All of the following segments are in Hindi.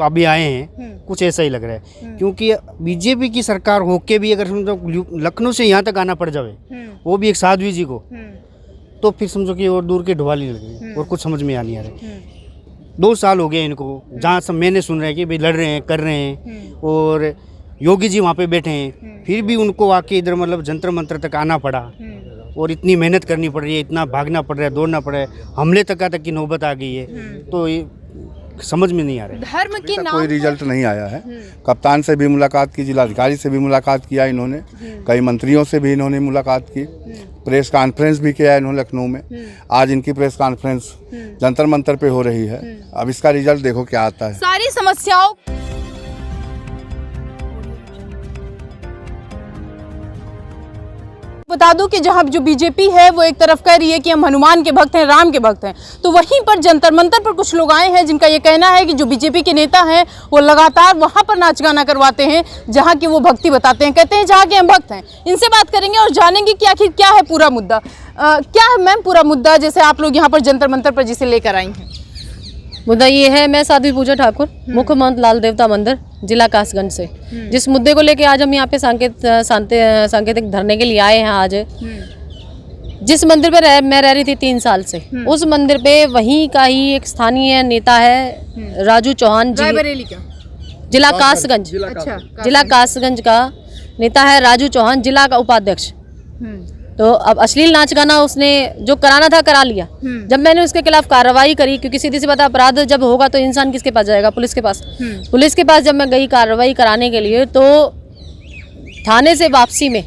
अभी आए हैं कुछ ऐसा ही लग रहा है, क्योंकि बीजेपी की सरकार होके भी अगर समझो लखनऊ से यहाँ तक आना पड़ जावे, वो भी एक साध्वी जी को, तो फिर समझो कि और दूर की ढुवाली लगी और कुछ समझ में आ नहीं आ रहा। 2 साल हो गए इनको, जहाँ सब मैंने सुन रहा है कि भाई लड़ रहे हैं, कर रहे हैं, और योगी जी वहाँ पे बैठे हैं, फिर भी उनको आके इधर मतलब जंतर मंतर तक आना पड़ा और इतनी मेहनत करनी पड़ रही है, इतना भागना पड़ रहा है, दौड़ना पड़ रहा है, हमले तक की नौबत आ गई है, तो ये समझ में नहीं आ रहा है। धर्म के नाम कोई रिजल्ट नहीं आया है। कप्तान से भी मुलाकात की, जिलाधिकारी से भी मुलाकात किया इन्होंने, कई मंत्रियों से भी इन्होंने मुलाकात की, प्रेस कॉन्फ्रेंस भी किया इन्होंने लखनऊ में। आज इनकी प्रेस कॉन्फ्रेंस जंतर मंतर पे हो रही है। अब इसका रिजल्ट देखो क्या आता है। सारी समस्याओं बता दूं कि जहां जो बीजेपी है वो एक तरफ कह रही है कि हम हनुमान के भक्त हैं, राम के भक्त हैं, तो वहीं पर जंतर मंतर पर कुछ लोग आए हैं जिनका ये कहना है कि जो बीजेपी के नेता हैं वो लगातार वहां पर नाच गाना करवाते हैं जहां की वो भक्ति बताते हैं, कहते हैं जहां के हम भक्त हैं। इनसे बात करेंगे और जानेंगे कि आखिर क्या है पूरा मुद्दा। क्या है मैम पूरा मुद्दा, जैसे आप लोग यहाँ पर जंतर मंतर पर जिसे लेकर आई हैं? मुद्दा ये है, मैं साध्वी पूजा ठाकुर, मुख्य महंत लाल देवता मंदिर, जिला कासगंज से, जिस मुद्दे को लेके आज हम यहाँ पे सांकेतिक धरने के लिए आए हैं। आज जिस मंदिर पे मैं रह रही थी 3 साल से, उस मंदिर पे वहीं का ही एक स्थानीय नेता है राजू चौहान, जिला कासगंज, जिला कासगंज का नेता है राजू चौहान, जिला का उपाध्यक्ष। तो अब अश्लील नाच गाना उसने जो कराना था करा लिया। जब मैंने उसके खिलाफ कार्रवाई करी, क्योंकि सीधी सी बात, अपराध जब होगा तो इंसान किसके पास जाएगा? पुलिस के पास। पुलिस के पास जब मैं गई कार्रवाई कराने के लिए, तो थाने से वापसी में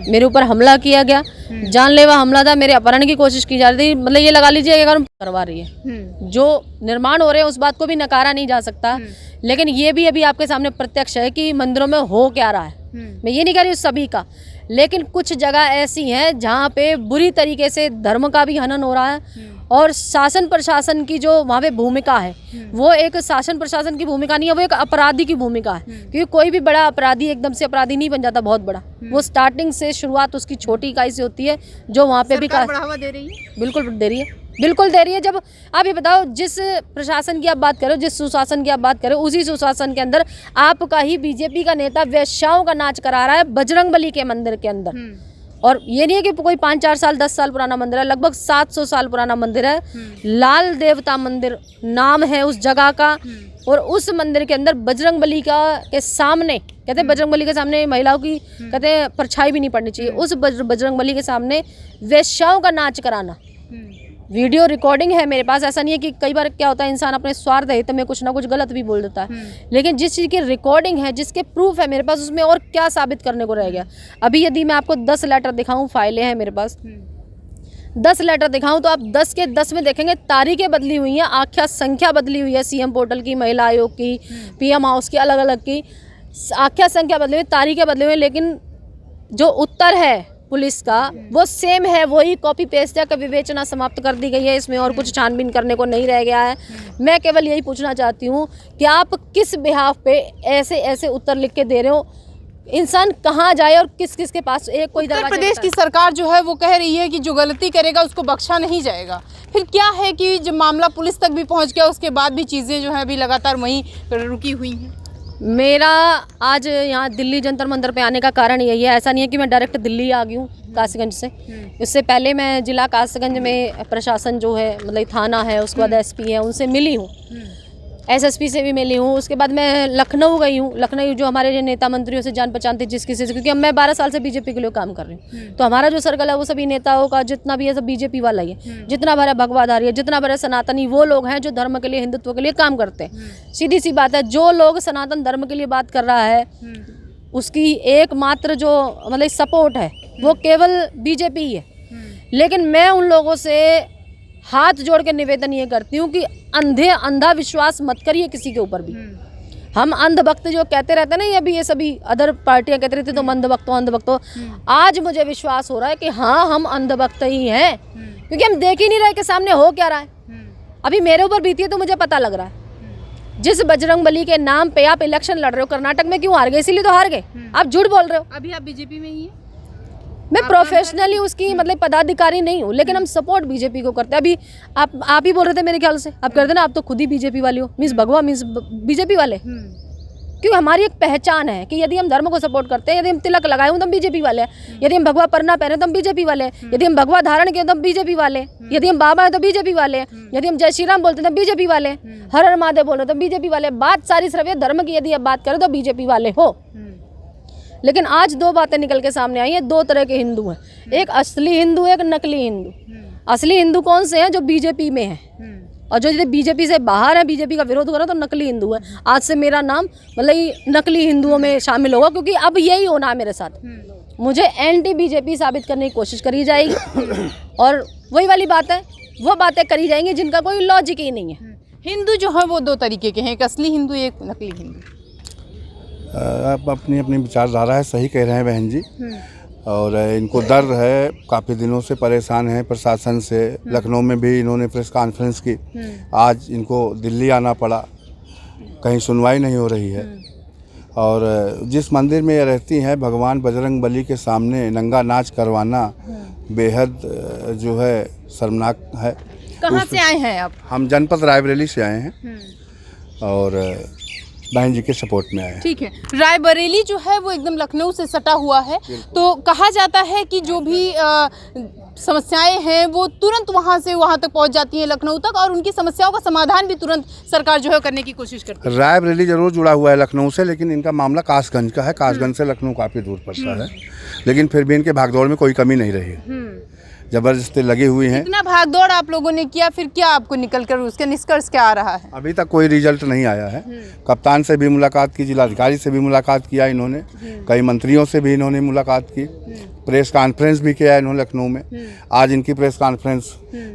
मेरे ऊपर हमला किया गया, जानलेवा हमला था, मेरे अपहरण की कोशिश की जा रही थी। मतलब ये लगा लीजिए अगर हम करवा रही है, जो निर्माण हो रहे हैं उस बात को भी नकारा नहीं जा सकता, लेकिन ये भी अभी आपके सामने प्रत्यक्ष है कि मंदिरों में हो क्या रहा है। मैं ये नहीं कह रही सभी का, लेकिन कुछ जगह ऐसी हैं जहाँ पे बुरी तरीके से धर्म का भी हनन हो रहा है, और शासन प्रशासन की जो वहाँ पे भूमिका है वो एक शासन प्रशासन की भूमिका नहीं है, वो एक अपराधी की भूमिका है। क्योंकि कोई भी बड़ा अपराधी एकदम से अपराधी नहीं बन जाता बहुत बड़ा, वो स्टार्टिंग से शुरुआत उसकी छोटी इकाई से होती है, जो वहाँ पे भी बढ़ावा दे रही है। बिल्कुल दे रही है, बिल्कुल दे रही है। जब आप ये बताओ, जिस प्रशासन की आप बात करो, जिस सुशासन की आप बात करो, उसी सुशासन के अंदर आपका ही बीजेपी का नेता वेश्याओं का नाच करा रहा है बजरंगबली के मंदिर के अंदर। और ये नहीं है कि कोई 5-4 साल 10 साल पुराना मंदिर है, लगभग 700 साल पुराना मंदिर है। लाल देवता मंदिर नाम है उस जगह का, और उस मंदिर के अंदर बजरंगबली के सामने, कहते हैं बजरंगबली के सामने महिलाओं की कहते हैं परछाई भी नहीं पड़नी चाहिए, उस बजरंगबली के सामने वेश्याओं का नाच कराना। वीडियो रिकॉर्डिंग है मेरे पास। ऐसा नहीं है कि कई बार क्या होता है, इंसान अपने स्वार्थ हित में कुछ ना कुछ गलत भी बोल देता है, लेकिन जिस चीज़ की रिकॉर्डिंग है, जिसके प्रूफ है मेरे पास, उसमें और क्या साबित करने को रह गया? अभी यदि मैं आपको 10 लेटर दिखाऊं, फाइलें हैं मेरे पास, 10 लेटर दिखाऊं तो आप 10 के 10 में देखेंगे तारीखें बदली हुई हैं, आख्या संख्या बदली हुई है, सीएम पोर्टल की, महिला आयोग की, पीएम हाउस की, अलग अलग की आख्या संख्या बदली हुई, तारीखें बदली हुई, लेकिन जो उत्तर है पुलिस का वो सेम है, वही कॉपी पेस्ट है। विवेचना समाप्त कर दी गई है, इसमें और कुछ छानबीन करने को नहीं रह गया है। मैं केवल यही पूछना चाहती हूँ कि आप किस बिहाफ पे ऐसे ऐसे उत्तर लिख के दे रहे हो? इंसान कहाँ जाए और किस किस के पास? एक कोई उत्तर प्रदेश की सरकार जो है वो कह रही है कि जो गलती करेगा उसको बख्शा नहीं जाएगा। फिर क्या है कि जब मामला पुलिस तक भी पहुँच गया, उसके बाद भी चीज़ें जो है अभी लगातार वहीं रुकी हुई हैं। मेरा आज यहाँ दिल्ली जंतर मंतर पे आने का कारण यही है। ऐसा नहीं है कि मैं डायरेक्ट दिल्ली आ गई हूँ कासगंज से। इससे पहले मैं जिला कासगंज में प्रशासन जो है, मतलब थाना है, उसके बाद एसपी है, उनसे मिली हूँ, एसएसपी से भी मिली हूँ। उसके बाद मैं लखनऊ गई हूँ। लखनऊ जो हमारे नेता मंत्रियों से जान पहचान थी जिस किसी से, क्योंकि मैं 12 साल से बीजेपी के लिए काम कर रही हूँ, तो हमारा जो सर्कल है वो सभी नेताओं का जितना भी है सब बीजेपी वाला ही है। जितना भरा भगवाधारी है, जितना भरा सनातनी, वो लोग हैं जो धर्म के लिए, हिंदुत्व के लिए काम करते हैं। सीधी सी बात है, जो लोग सनातन धर्म के लिए बात कर रहा है उसकी एकमात्र जो मतलब सपोर्ट है वो केवल बीजेपी ही है। लेकिन मैं उन लोगों से हाथ जोड़ के निवेदन ये करती हूँ कि अंधा विश्वास मत करिए किसी के ऊपर भी। हम अंधभक्त जो कहते रहते हैं ना, ये अभी ये सभी अदर पार्टियां कहते रहती तुम अंधभक्त हो। आज मुझे विश्वास हो रहा है कि हाँ, हम अंधभक्त ही हैं, क्योंकि हम देख ही नहीं रहे कि सामने हो क्या रहा है। अभी मेरे ऊपर बीती है तो मुझे पता लग रहा है। जिस बजरंगबली के नाम पे आप इलेक्शन लड़ रहे हो, कर्नाटक में क्यों हार गए? इसीलिए तो हार गए। आप झूठ बोल रहे हो। अभी आप बीजेपी में ही हैं? मैं प्रोफेशनली उसकी मतलब पदाधिकारी नहीं हूँ, लेकिन हम सपोर्ट बीजेपी को करते हैं। अभी आप ही बोल रहे थे मेरे ख्याल से, आप करते ना, आप तो खुद ही बीजेपी वाले हो, मिस भगवा मिस बीजेपी वाले, क्योंकि हमारी एक पहचान है कि यदि हम धर्म को सपोर्ट करते हैं, यदि हम तिलक लगाए हो तो हम बीजेपी वाले हैं, यदि हम भगवा पन्ना पहने तो हम बीजेपी वाले हैं, यदि हम भगवा धारण किए तो हम बीजेपी वाले हैं, यदि हम बाबा हैं तो बीजेपी वाले हैं, यदि हम जय श्री राम बोलते हैं तो बीजेपी वाले हैं, हर हर महादेव बोल रहे तो बीजेपी वाले। बात सारी सिर्फ ये धर्म की यदि आप बात करें तो बीजेपी वाले हो। लेकिन आज दो बातें निकल के सामने आई हैं, दो तरह के हिंदू हैं, एक असली हिंदू, एक नकली हिंदू। असली हिंदू कौन से हैं? जो बीजेपी में हैं, और जो यदि बीजेपी से बाहर है, बीजेपी का विरोध कर रहे हैं, तो नकली हिंदू है। आज से मेरा नाम मतलब ये नकली हिंदुओं में शामिल होगा, क्योंकि अब यही होना है मेरे साथ। मुझे एंटी बीजेपी साबित करने की कोशिश करी जाएगी और वही वाली बात है, वो बातें करी जाएंगी जिनका कोई लॉजिक ही नहीं है। हिंदू जो है वो दो तरीके के हैं, एक असली हिंदू, एक नकली हिंदू। आप अपनी अपनी विचारधारा है, सही कह रहे हैं बहन जी, और इनको दर्द है, काफ़ी दिनों से परेशान हैं प्रशासन से। लखनऊ में भी इन्होंने प्रेस कॉन्फ्रेंस की, आज इनको दिल्ली आना पड़ा, कहीं सुनवाई नहीं हो रही है। और जिस मंदिर में ये रहती हैं, भगवान बजरंग बली के सामने नंगा नाच करवाना बेहद जो है शर्मनाक है। कहाँ से आए हैं आप? हम जनपद रायबरेली से आए हैं और बहन जी के सपोर्ट में आए। ठीक है, रायबरेली जो है वो एकदम लखनऊ से सटा हुआ है, तो कहा जाता है कि जो भी समस्याएं हैं वो तुरंत वहां से वहां तक पहुंच जाती हैं लखनऊ तक, और उनकी समस्याओं का समाधान भी तुरंत सरकार जो है करने की कोशिश करती है। रायबरेली जरूर जुड़ा हुआ है लखनऊ से, लेकिन इनका मामला कासगंज का है। कासगंज से लखनऊ काफ़ी दूर पड़ता है, लेकिन फिर भी इनके भागदौड़ में कोई कमी नहीं रही, जबरदस्ती लगी हुई हैं। इतना भागदौड़ आप लोगों ने किया, फिर क्या आपको निकल कर उसका निष्कर्ष क्या आ रहा है? अभी तक कोई रिजल्ट नहीं आया है। कप्तान से भी मुलाकात की, जिलाधिकारी से भी मुलाकात किया इन्होंने, कई मंत्रियों से भी इन्होंने मुलाकात की, प्रेस कॉन्फ्रेंस भी किया इन्होंने लखनऊ में। आज इनकी प्रेस कॉन्फ्रेंस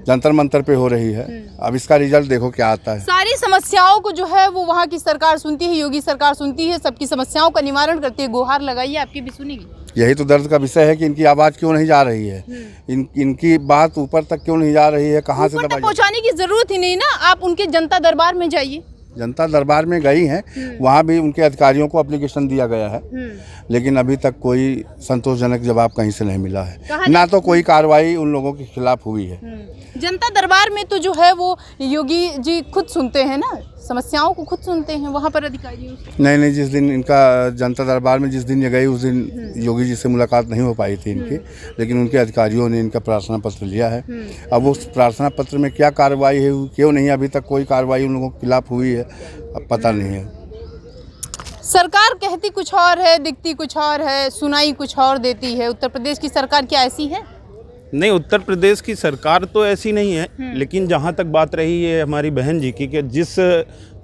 जंतर मंतर पे हो रही है। अब इसका रिजल्ट देखो क्या आता है। सारी समस्याओं को जो है वो वहाँ की सरकार सुनती है, योगी सरकार सुनती है, सबकी समस्याओं का निवारण करती है। गुहार लगाइए, आपकी भी सुनेगी। यही तो दर्द का विषय है कि इनकी आवाज़ क्यों नहीं जा रही है, इनकी बात ऊपर तक क्यों नहीं जा रही है, कहाँ से दबाई? पहुँचाने की जरूरत ही नहीं ना, आप उनके जनता दरबार में जाइए। जनता दरबार में गई हैं, वहाँ भी उनके अधिकारियों को एप्लीकेशन दिया गया है, लेकिन अभी तक कोई संतोषजनक जवाब कहीं से नहीं मिला है, ना तो कोई कार्रवाई उन लोगों के खिलाफ हुई है। जनता दरबार में तो जो है वो योगी जी खुद सुनते हैं ना, समस्याओं को खुद सुनते हैं वहाँ पर अधिकारियों से। नहीं, जिस दिन इनका जनता दरबार में जिस दिन ये गई उस दिन योगी जी से मुलाकात नहीं हो पाई थी इनकी, लेकिन उनके अधिकारियों ने इनका प्रार्थना पत्र लिया है। अब उस प्रार्थना पत्र में क्या कार्रवाई है, क्यों नहीं अभी तक कोई कार्रवाई उन लोगों के खिलाफ हुई है, अब पता नहीं है। सरकार कहती कुछ और है, दिखती कुछ और है, सुनाई कुछ और देती है। उत्तर प्रदेश की सरकार क्या ऐसी है? नहीं, उत्तर प्रदेश की सरकार तो ऐसी नहीं है, लेकिन जहाँ तक बात रही है हमारी बहन जी की कि जिस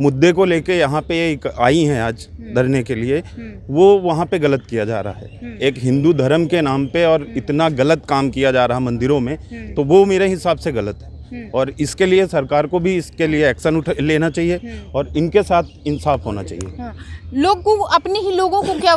मुद्दे को लेके यहाँ पे आई हैं आज धरने के लिए, वो वहाँ पे गलत किया जा रहा है। एक हिंदू धर्म के नाम पे और इतना गलत काम किया जा रहा है मंदिरों में, तो वो मेरे हिसाब से गलत है। और इसके लिए सरकार को भी इसके लिए एक्शन लेना चाहिए और इनके साथ इंसाफ होना चाहिए। हाँ। लोगों को, अपने ही लोगों को क्या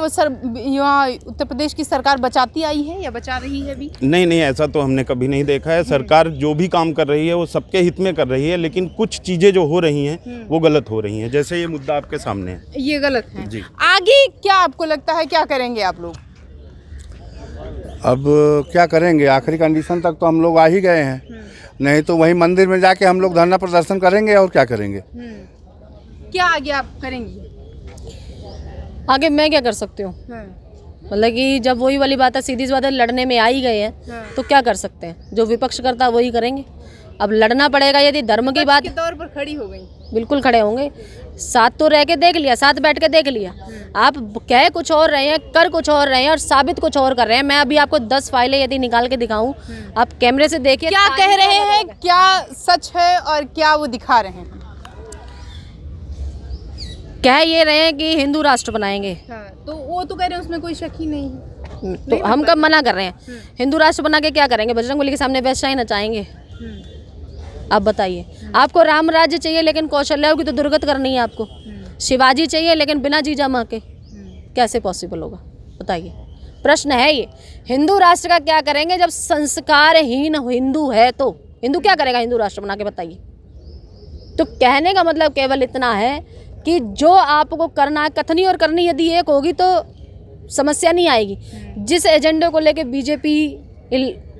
यहाँ उत्तर प्रदेश की सरकार बचाती आई है या बचा रही है अभी? नहीं, ऐसा तो हमने कभी नहीं देखा है। सरकार जो भी काम कर रही है वो सबके हित में कर रही है, लेकिन कुछ चीज़ें जो हो रही हैं वो गलत हो रही हैं, जैसे ये मुद्दा आपके सामने है, ये गलत है जी। आगे क्या आपको लगता है क्या करेंगे आप लोग? अब क्या करेंगे, आखिरी कंडीशन तक तो हम लोग आ ही गए हैं, नहीं तो वही मंदिर में जाके हम लोग धरना प्रदर्शन करेंगे और क्या करेंगे। क्या आगे आप करेंगे? आगे मैं क्या कर सकती हूँ? मतलब कि जब वही वाली बात है, सीधी सी बात है, लड़ने में आ ही गए हैं तो क्या कर सकते हैं, जो विपक्ष करता है वही करेंगे। अब लड़ना पड़ेगा, यदि धर्म की बात के तौर पर खड़ी हो गई, बिल्कुल खड़े होंगे। साथ तो रह के देख लिया, साथ बैठ के देख लिया, आप कह कुछ और रहे हैं, कर कुछ और रहे हैं और साबित कुछ और कर रहे हैं। मैं अभी आपको 10 फाइलें यदि निकाल के दिखाऊं, आप कैमरे से देखिए क्या कह रहे हैं, क्या सच है और क्या वो दिखा रहे हैं? कह ये रहे हैं कि हिंदू राष्ट्र बनाएंगे, तो वो तो कह रहे हैं उसमें कोई शक ही नहीं है, तो हम कब मना कर रहे हैं? हिंदू राष्ट्र बना के क्या करेंगे? बजरंगबली के सामने वैश्याएं नचाएंगे? आप बताइए, आपको राम राज्य चाहिए लेकिन कौशल्या की तो दुर्गत करनी है आपको, शिवाजी चाहिए लेकिन बिना जीजा माँ के, कैसे पॉसिबल होगा बताइए? प्रश्न है ये। हिंदू राष्ट्र का क्या करेंगे जब संस्कारहीन हिंदू है? तो हिंदू क्या करेगा हिंदू राष्ट्र बना के, बताइए? तो कहने का मतलब केवल इतना है कि जो आपको करना है, कथनी और करनी यदि एक होगी तो समस्या नहीं आएगी। जिस एजेंडे को लेके बीजेपी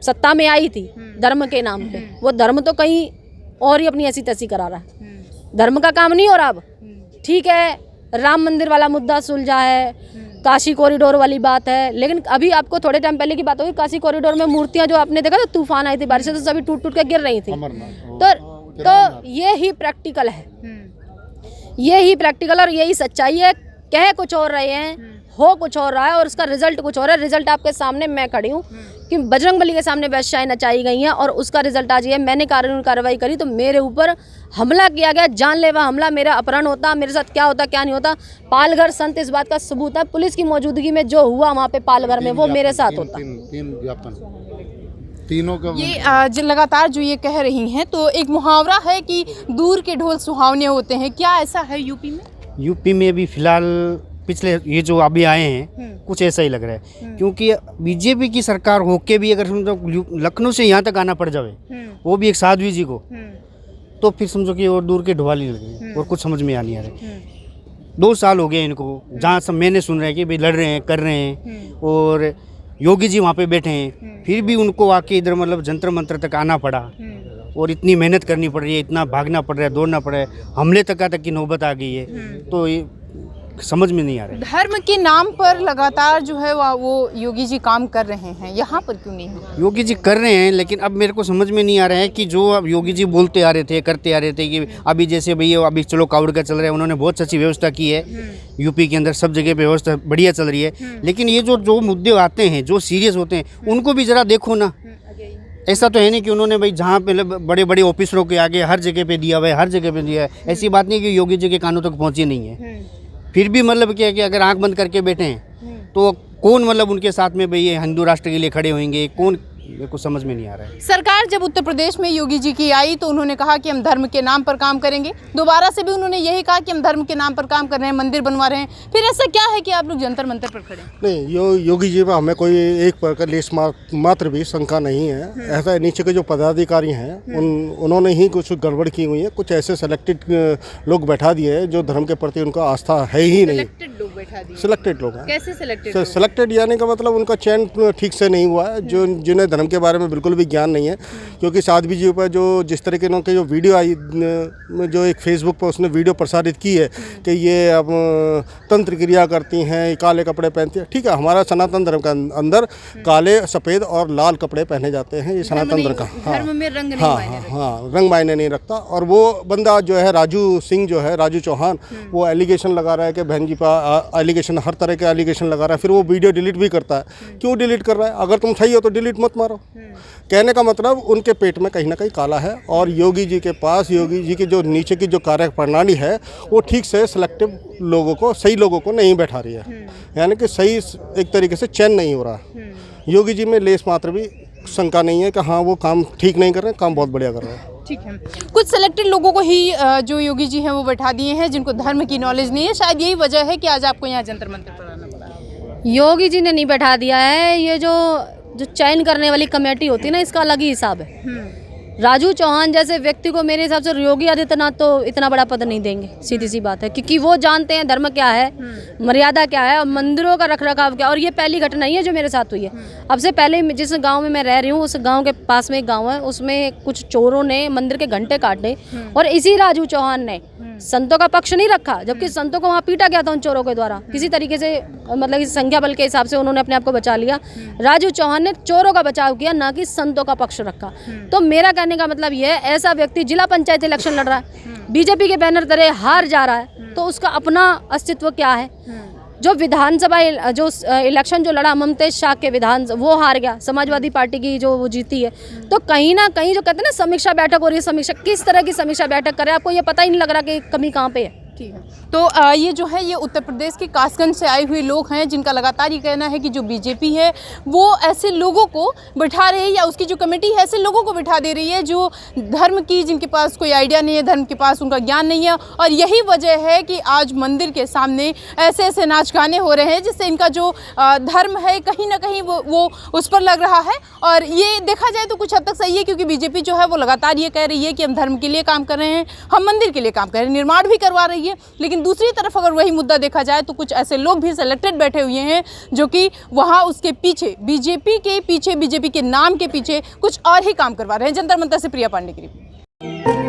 सत्ता में आई थी धर्म के नाम पे, वो धर्म तो कहीं और ही अपनी ऐसी तैसी करा रहा है। धर्म का काम नहीं हो रहा अब। ठीक है, राम मंदिर वाला मुद्दा सुलझा है, काशी कॉरिडोर वाली बात है, लेकिन अभी आपको थोड़े टाइम पहले की बात होगी, काशी कॉरिडोर में मूर्तियां जो आपने देखा, तो तूफान आई थी, बारिश से तो सभी टूट टूट के गिर रही थी। तो ये ही प्रैक्टिकल है, ये ही प्रैक्टिकल और यही सच्चाई है। कह कुछ और रहे हैं, हो कुछ और रहा है और उसका रिजल्ट कुछ और है। रिजल्ट आपके सामने मैं खड़ी हूँ कि बजरंगबली के सामने वेश्याएं नचाई गई हैं और उसका रिजल्ट आज ये, मैंने कानूनी कार्रवाई करी तो मेरे ऊपर हमला किया गया, जानलेवा हमला, मेरा अपहरण होता, मेरे साथ क्या होता क्या नहीं होता। पालघर संत इस बात का सबूत है, पुलिस की मौजूदगी में जो हुआ वहाँ पे पालघर में वो मेरे साथ होता। तीनों का ये लगातार जो ये कह रही हैं, तो एक मुहावरा है कि दूर के ढोल सुहावने होते हैं, क्या ऐसा है यूपी में? यूपी में भी फिलहाल पिछले ये जो अभी आए हैं कुछ ऐसा ही लग रहा है, क्योंकि बीजेपी की सरकार होके भी अगर समझो लखनऊ से यहाँ तक आना पड़ जावे, वो भी एक साध्वी जी को, तो फिर समझो कि और दूर के ढवाली लग गई और कुछ समझ में आ नहीं आ रहा। 2 साल हो गए इनको, जहाँ सब मैंने सुन रहा है कि भाई लड़ रहे हैं, कर रहे हैं, और योगी जी वहाँ पे बैठे हैं, फिर भी उनको आके इधर मतलब जंतर मंतर तक आना पड़ा और इतनी मेहनत करनी पड़ रही है, इतना भागना पड़ रहा है, दौड़ना पड़ रहा है, हमले तक की नौबत आ गई है, तो ये समझ में नहीं आ रहा है। धर्म के नाम पर लगातार जो है वो योगी जी काम कर रहे हैं, यहाँ पर क्यों नहीं है? योगी जी कर रहे हैं, लेकिन अब मेरे को समझ में नहीं आ रहा है कि जो अब योगी जी बोलते आ रहे थे, करते आ रहे थे कि अभी जैसे भैया अभी चलो कावड़ का चल रहा है, उन्होंने बहुत अच्छी व्यवस्था की है यूपी के अंदर, सब जगह व्यवस्था बढ़िया चल रही है, लेकिन ये जो मुद्दे आते हैं, जो सीरियस होते हैं, उनको भी ज़रा देखो ना। ऐसा तो है नहीं कि उन्होंने भाई जहाँ पे बड़े बड़े ऑफिसरों के आगे हर जगह पे दिया हुआ है, हर जगह पे दिया है, ऐसी बात नहीं कि योगी जी के कानों तक पहुँची नहीं है। फिर भी मतलब क्या है कि अगर आंख बंद करके बैठे हैं तो कौन मतलब उनके साथ में भाई ये हिंदू राष्ट्र के लिए खड़े होंगे, कौन, मेरे को समझ में नहीं आ रहा है। सरकार जब उत्तर प्रदेश में योगी जी की आई तो उन्होंने कहा कि हम धर्म के नाम पर काम करेंगे, दोबारा से भी उन्होंने यही कहा कि हम धर्म के नाम पर काम कर रहे हैं, मंदिर बनवा रहे हैं, फिर ऐसा क्या है कि आप लोग जंतर मंतर पर खड़े हैं? नहीं, योगी जी में हमें कोई एक प्रकार लेस मात्र भी शंका नहीं है। ऐसा नीचे के जो पदाधिकारी हैं उन्होंने ही कुछ गड़बड़ की हुई है, कुछ ऐसे सेलेक्टेड लोग बैठा दिए हैं जो धर्म के प्रति उनका आस्था है ही नहीं। सिलेक्टेड लोग हैं। कैसे सिलेक्टेड? सिलेक्टेड यानी का मतलब उनका चयन ठीक से नहीं हुआ है, जो जिन्हें धर्म के बारे में बिल्कुल भी ज्ञान नहीं है। क्योंकि साध्वी जी पर जो जिस तरीके के जो वीडियो आई, जो एक फेसबुक पर उसने वीडियो प्रसारित की है कि ये अब तंत्र क्रिया करती हैं, काले कपड़े पहनती हैं। ठीक है, हमारा सनातन धर्म के अंदर काले, सफ़ेद और लाल कपड़े पहने जाते हैं, ये सनातन धर्म का। धर्म में रंग नहीं मायने रखता। हाँ, रंग मायने नहीं रखता। और वो बंदा जो है राजू सिंह, जो है राजू चौहान, वो एलिगेशन लगा रहा है कि बहन जी पर एलिगेशन, हर तरह के एलिगेशन लगा रहा है, फिर वो वीडियो डिलीट भी करता है। क्यों डिलीट कर रहा है? अगर तुम सही हो तो डिलीट मत मारो। कहने का मतलब उनके पेट में कहीं ना कहीं काला है, और योगी जी के पास, योगी जी की जो नीचे की जो कार्य प्रणाली है वो ठीक से सिलेक्टिव लोगों को, सही लोगों को नहीं बैठा रही है, यानी कि सही एक तरीके से चयन नहीं हो रहा। योगी जी में लेस मात्र भी शंका नहीं है कि हाँ वो काम ठीक नहीं कर रहे हैं, काम बहुत बढ़िया कर रहे हैं। ठीक है, कुछ सिलेक्टेड लोगों को ही जो योगी जी हैं वो बैठा दिए हैं जिनको धर्म की नॉलेज नहीं है, शायद यही वजह है कि आज आपको यहाँ जंतर मंतर पर आना पड़ा। योगी जी ने नहीं बैठा दिया है, ये जो चयन करने वाली कमेटी होती है ना, इसका अलग ही हिसाब है। राजू चौहान जैसे व्यक्ति को मेरे हिसाब से योगी आदित्यनाथ तो इतना बड़ा पद नहीं देंगे, सीधी सी बात है, क्योंकि वो जानते हैं धर्म क्या है, मर्यादा क्या है और मंदिरों का रखरखाव क्या। और ये पहली घटना ही है जो मेरे साथ हुई है। अब से पहले जिस गांव में मैं रह रही हूँ, उस गांव के पास में एक गांव है, उसमें कुछ चोरों ने मंदिर के घंटे काटे और इसी राजू चौहान ने संतों का पक्ष नहीं रखा, जबकि संतों को वहाँ पीटा गया था उन चोरों के द्वारा। किसी तरीके से मतलब इस संख्या बल के हिसाब से उन्होंने अपने आप को बचा लिया। राजू चौहान ने चोरों का बचाव किया, ना कि संतों का पक्ष रखा। तो मेरा कहने का मतलब ये है, ऐसा व्यक्ति जिला पंचायत इलेक्शन लड़ रहा है, बीजेपी के बैनर तले हार जा रहा है, तो उसका अपना अस्तित्व क्या है? जो विधानसभा जो इलेक्शन जो लड़ा ममतेज शाह के विधान, वो हार गया, समाजवादी पार्टी की जो वो जीती है। तो कहीं ना कहीं जो कहते हैं ना समीक्षा बैठक हो रही है, समीक्षा किस तरह की समीक्षा बैठक करे, आपको ये पता ही नहीं लग रहा कि कमी कहाँ पे है। ठीक है, तो ये जो है ये उत्तर प्रदेश के कासगंज से आए हुए लोग हैं जिनका लगातार ये कहना है कि जो बीजेपी है वो ऐसे लोगों को बिठा रही है, या उसकी जो कमेटी है ऐसे लोगों को बिठा दे रही है जो धर्म की, जिनके पास कोई आइडिया नहीं है, धर्म के पास उनका ज्ञान नहीं है। और यही वजह है कि आज मंदिर के सामने ऐसे ऐसे नाच गाने हो रहे हैं जिससे इनका जो धर्म है कहीं ना कहीं वो उस पर लग रहा है। और ये देखा जाए तो कुछ हद तक सही है, क्योंकि बीजेपी जो है वो लगातार ये कह रही है कि हम धर्म के लिए काम कर रहे हैं, हम मंदिर के लिए काम कर रहे हैं, निर्माण भी करवा रही है, रही है। लेकिन दूसरी तरफ अगर वही मुद्दा देखा जाए तो कुछ ऐसे लोग भी सिलेक्टेड बैठे हुए हैं जो कि वहाँ उसके पीछे बीजेपी के नाम के पीछे कुछ और ही काम करवा रहे हैं। जंतर मंतर से प्रिया पांडे की रिपोर्ट।